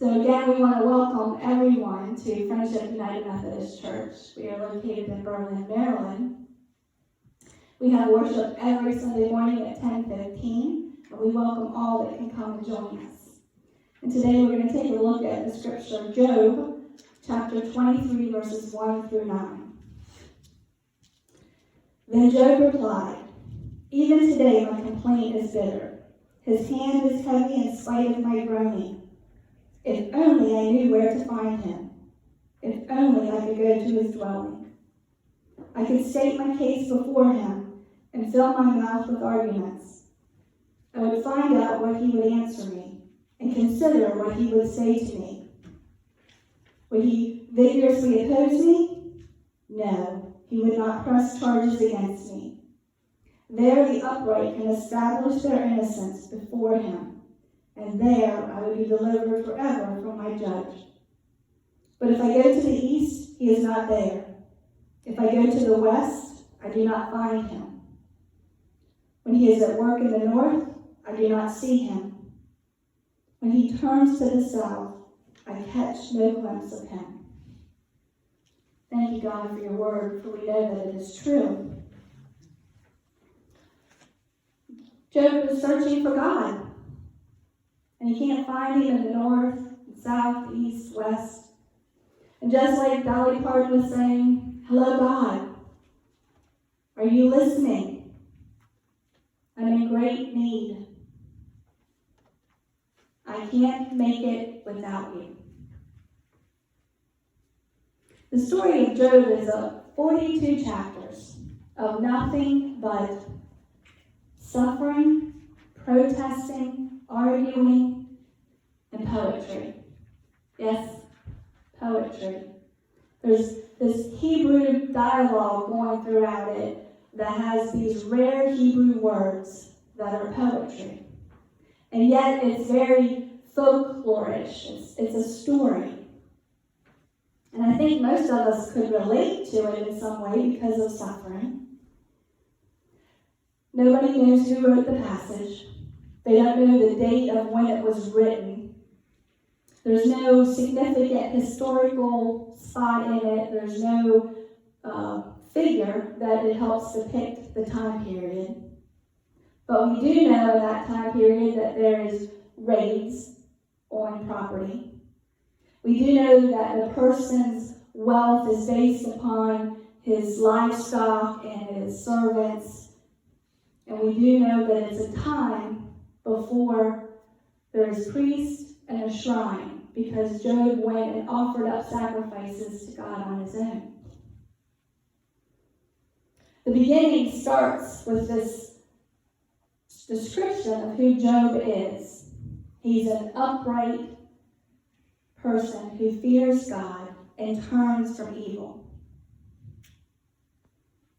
So again, we want to welcome everyone to Friendship United Methodist Church. We are located in Berlin, Maryland. We have worship every Sunday morning at 10:15, and we welcome all that can come and join us. And today we're going to take a look at the scripture, Job, chapter 23, verses 1 through 9. Then Job replied, "Even today my complaint is bitter. His hand is heavy in spite of my groaning. If only I knew where to find him. If only I could go to his dwelling. I could state my case before him and fill my mouth with arguments. I would find out what he would answer me and consider what he would say to me. Would he vigorously oppose me? No, he would not press charges against me. There the upright can establish their innocence before him, and there I would be delivered forever from my judge. But if I go to the east, he is not there. If I go to the west, I do not find him. When he is at work in the north, I do not see him. When he turns to the south, I catch no glimpse of him." Thank you, God, for your word, for we know that it is true. Job is searching for God, and he can't find him in the north, south, east, west. And just like Dolly Parton was saying, "Hello, God. Are you listening? I'm in great need. I can't make it without you." The story of Job is 42 chapters of nothing but suffering, protesting, arguing, and poetry. Yes, poetry. There's this Hebrew dialogue going throughout it that has these rare Hebrew words that are poetry. And yet it's very folklorish. It's a story. And I think most of us could relate to it in some way because of suffering. Nobody knows who wrote the passage. They don't know the date of when it was written. There's no significant historical spot in it. There's no figure that it helps depict the time period. But we do know in that time period that there is raids on property. We do know that the person's wealth is based upon his livestock and his servants. And we do know that it's a time before there is priest and a shrine, because Job went and offered up sacrifices to God on his own. The beginning starts with this description of who Job is. He's an upright person who fears God and turns from evil.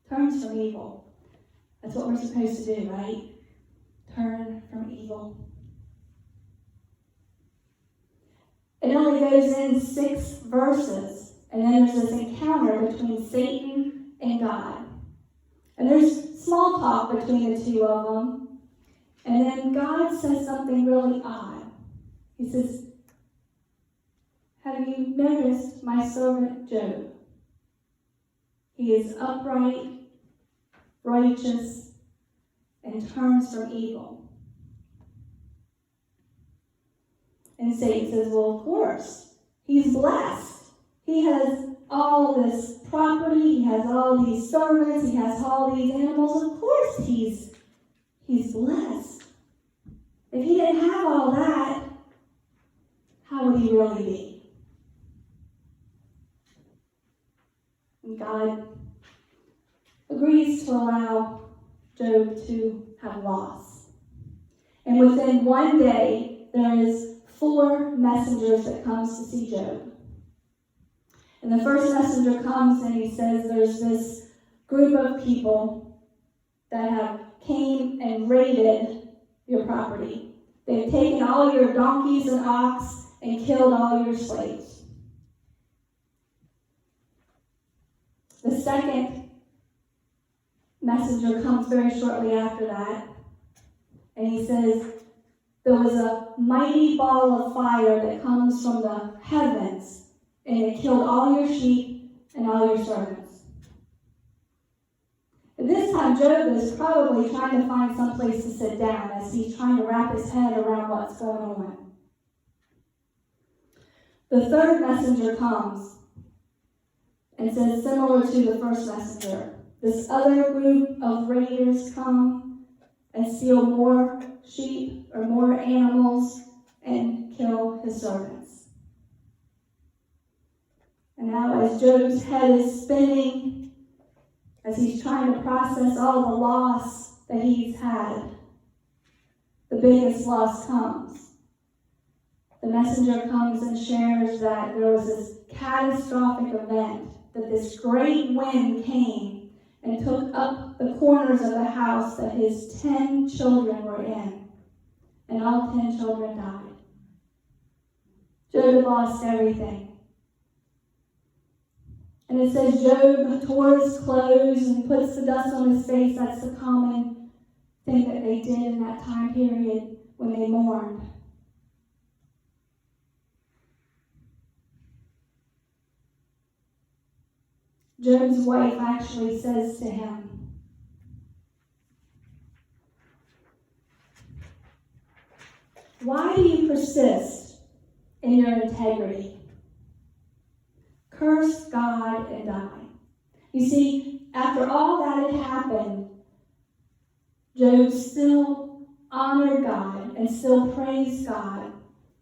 Turns from evil. That's what we're supposed to do, right? Turn from evil. It only goes in 6 verses, and then there's this encounter between Satan and God. And there's small talk between the two of them. And then God says something really odd. He says, "Have you noticed my servant Job? He is upright, righteous, and turns from evil." And Satan says, "Well, of course. He's blessed. He has all this property. He has all these servants. He has all these animals. Of course he's blessed. If he didn't have all that, how would he really be?" And God agrees to allow Job to have loss. And within one day, there is 4 messengers that comes to see Job. And the first messenger comes and he says there's this group of people that have came and raided your property. They've taken all your donkeys and ox and killed all your slaves. The second messenger comes very shortly after that, and he says, there was a mighty ball of fire that comes from the heavens, and it killed all your sheep and all your servants. At this time, Job is probably trying to find some place to sit down as he's trying to wrap his head around what's going on. The third messenger comes and says, similar to the first messenger, this other group of raiders come and steal more sheep or more animals and kill his servants. And now as Job's head is spinning, as he's trying to process all the loss that he's had, the biggest loss comes. The messenger comes and shares that there was this catastrophic event, that this great wind came and took up the corners of the house that his 10 children were in, and all 10 children died. Job lost everything. And it says Job tore his clothes and puts the dust on his face. That's the common thing that they did in that time period when they mourned. Job's wife actually says to him, "Why do you persist in your integrity? Curse God and die." You see, after all that had happened, Job still honored God and still praised God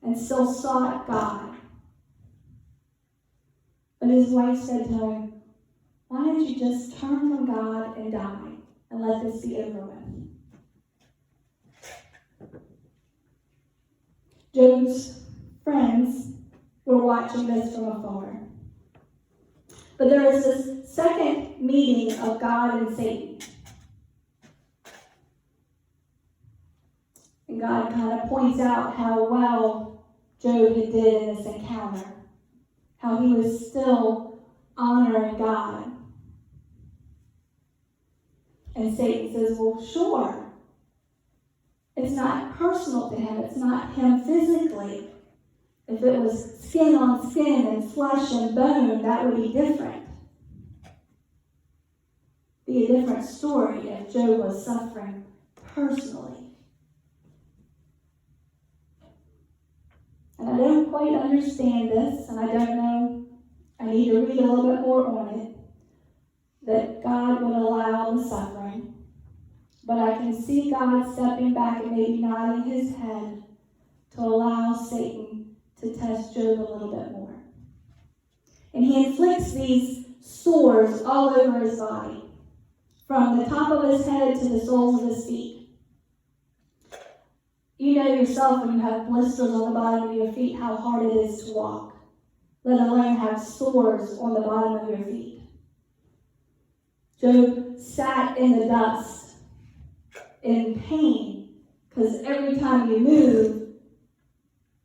and still sought God. But his wife said to him, "Why don't you just turn from God and die and let this be over with?" Job's friends were watching this from afar. But there was this second meeting of God and Satan. And God kind of points out how well Job had did in this encounter, how he was still honoring God. And Satan says, "Well, sure. It's not personal to him. It's not him physically. If it was skin on skin and flesh and bone, that would be different. Be a different story if Job was suffering personally." And I don't quite understand this, and I don't know. I need to read a little bit more on it, that God would allow the suffering. But I can see God stepping back and maybe nodding his head to allow Satan to test Job a little bit more. And he inflicts these sores all over his body, from the top of his head to the soles of his feet. You know yourself when you have blisters on the bottom of your feet how hard it is to walk, let alone have sores on the bottom of your feet. Job sat in the dust in pain, because every time you move,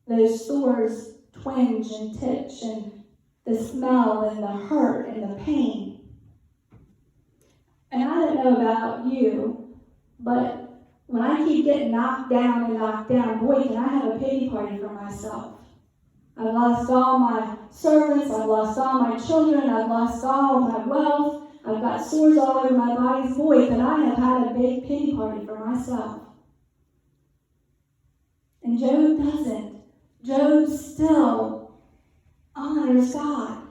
those sores twinge and titch, and the smell and the hurt and the pain. And I don't know about you, but when I keep getting knocked down, boy, can I have a pity party for myself. I've lost all my servants, I've lost all my children, I've lost all my wealth, I've got sores all over my body. Boy, can I have had a big pity party for myself. And Job doesn't. Job still honors God.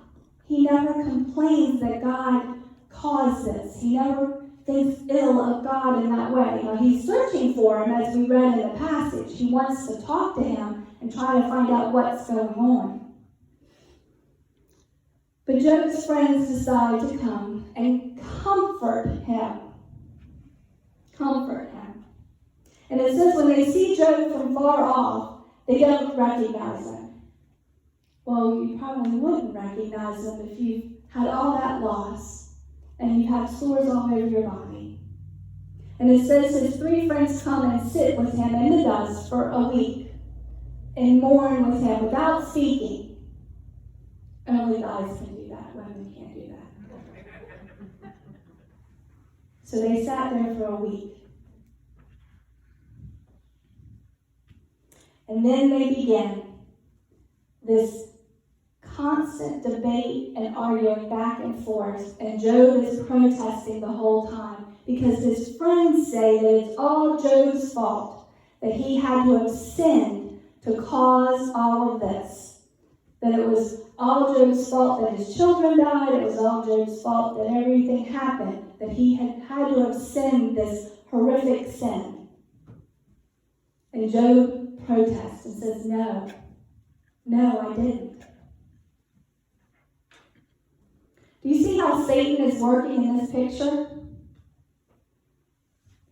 He never complains that God caused this. He never thinks ill of God in that way. Now, he's searching for him, as we read in the passage. He wants to talk to him and try to find out what's going on. But Job's friends decide to come and comfort him. Comfort him. And it says when they see Job from far off, they don't recognize him. Well, you probably wouldn't recognize him if you had all that loss and you have sores all over your body. And it says his 3 friends come and sit with him in the dust for a week and mourn with him without speaking. Only guys can do that. Women can't do that. So they sat there for a week. And then they begin this constant debate and arguing back and forth, and Job is protesting the whole time because his friends say that it's all Job's fault, that he had to have sinned to cause all of this, that it was all Job's fault that his children died, it was all Job's fault that everything happened, that he had to have sinned this horrific sin. And Job protests and says, no, I didn't. Do you see how Satan is working in this picture?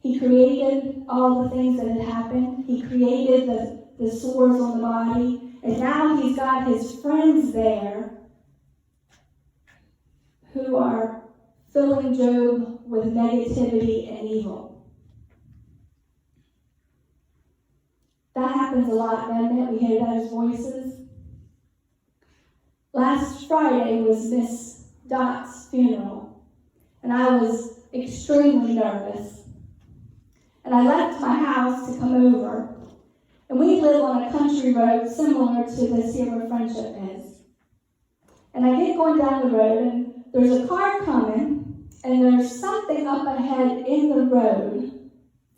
He created all the things that had happened. He created the sores on the body. And now he's got his friends there who are filling Job with negativity and evil. That happens a lot, doesn't it? We hear those voices. Last Friday was Miss Dot's funeral, and I was extremely nervous. And I left my house to come over, and we live on a country road similar to this here where Friendship is. And I get going down the road, and there's a car coming, and there's something up ahead in the road,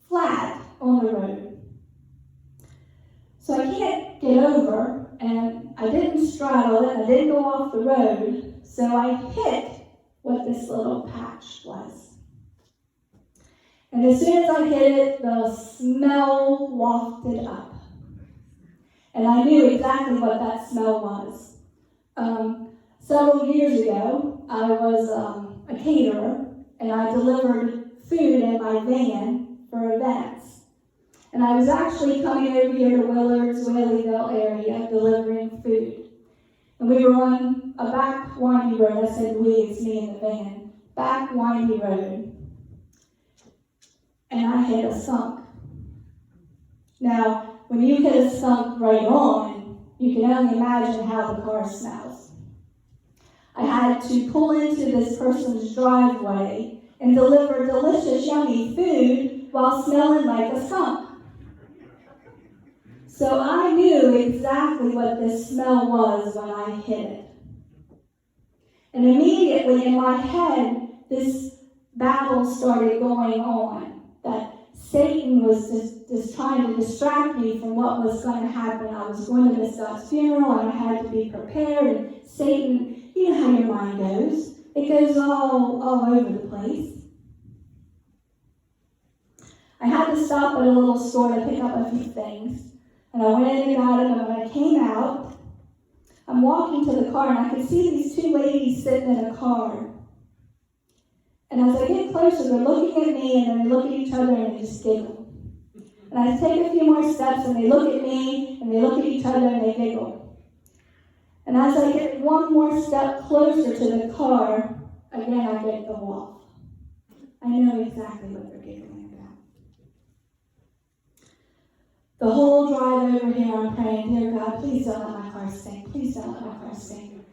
flat on the road. So I can't get over, and I didn't straddle it, I didn't go off the road, so I hit what this little patch was. And as soon as I hit it, the smell wafted up. And I knew exactly what that smell was. Several years ago, I was a caterer, and I delivered food in my van for events. And I was actually coming over here to Willard's, Whaleyville area, delivering food. And we were on a back windy road. I said we, it's me in the van. Back windy road. And I hit a skunk. Now, when you hit a skunk right on, you can only imagine how the car smells. I had to pull into this person's driveway and deliver delicious, yummy food while smelling like a skunk. So I knew exactly what this smell was when I hit it. And immediately in my head, this battle started going on, that Satan was just trying to distract me from what was going to happen. I was going to Miss Dot's funeral, and I had to be prepared. And Satan, you know how your mind goes. It goes all over the place. I had to stop at a little store to pick up a few things. And I went in and got them, and when I came out, I'm walking to the car, and I could see these two ladies sitting in a car. And as I get closer, they're looking at me, and then they look at each other, and they just giggle. And I take a few more steps, and they look at me, and they look at each other, and they giggle. And as I get one more step closer to the car, again I get the waft. I know exactly what they're giggling about. The whole drive over here, I'm praying, dear God, please don't let my car stink. Please don't let my car stink.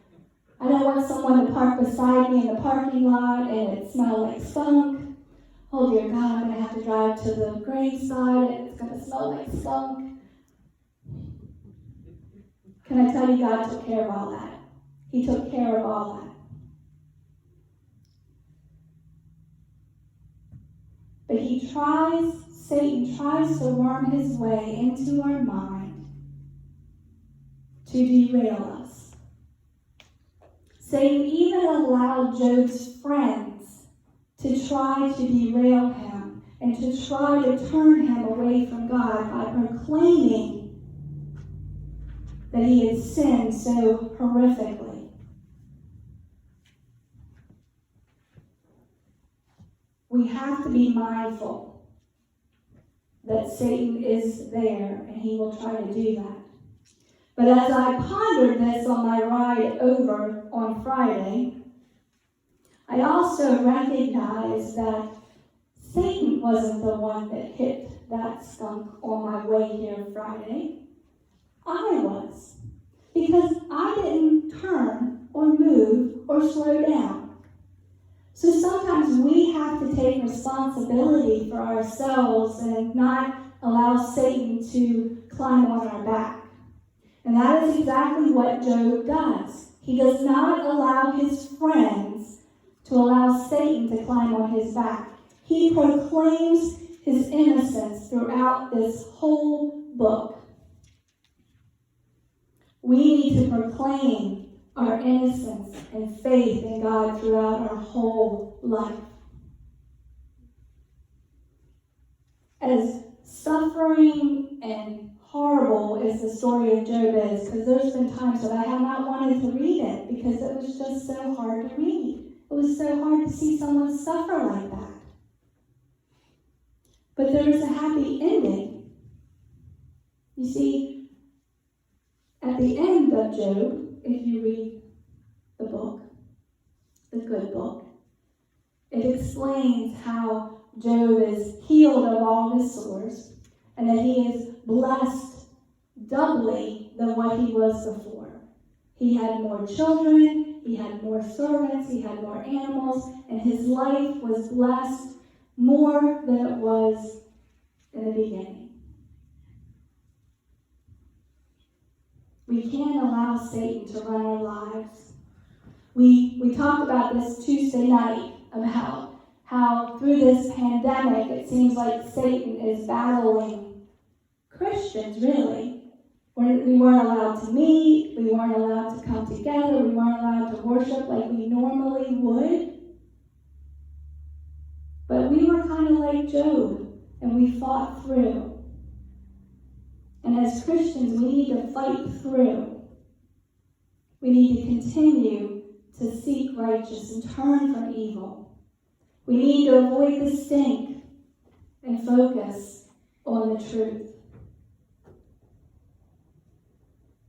I don't want someone to park beside me in the parking lot and it smell like skunk. Oh, dear God, I'm going to have to drive to the graveside and it's going to smell like skunk. Can I tell you, God took care of all that. He took care of all that. But Satan tries to worm his way into our mind to derail us. Satan even allowed Job's friends to try to derail him and to try to turn him away from God by proclaiming that he had sinned so horrifically. We have to be mindful that Satan is there and he will try to do that. But as I pondered this on my ride over on Friday, I also recognized that Satan wasn't the one that hit that skunk on my way here Friday. I was. Because I didn't turn or move or slow down. So sometimes we have to take responsibility for ourselves and not allow Satan to climb on our back. And that is exactly what Job does. He does not allow his friends to allow Satan to climb on his back. He proclaims his innocence throughout this whole book. We need to proclaim our innocence and faith in God throughout our whole life. As suffering and horrible as the story of Job is, because there's been times that I have not wanted to read it because it was just so hard to read. It was so hard to see someone suffer like that. But there is a happy ending. You see, at the end of Job, if you read the book, the good book, it explains how Job is healed of all his sores and that he is blessed doubly than what he was before. He had more children, he had more servants, he had more animals, and his life was blessed more than it was in the beginning. We can't allow Satan to run our lives. We talked about this Tuesday night about how through this pandemic it seems like Satan is battling Christians, really. We weren't allowed to meet, we weren't allowed to come together, we weren't allowed to worship like we normally would. But we were kind of like Job, and we fought through. And as Christians, we need to fight through. We need to continue to seek righteousness and turn from evil. We need to avoid the stink and focus on the truth.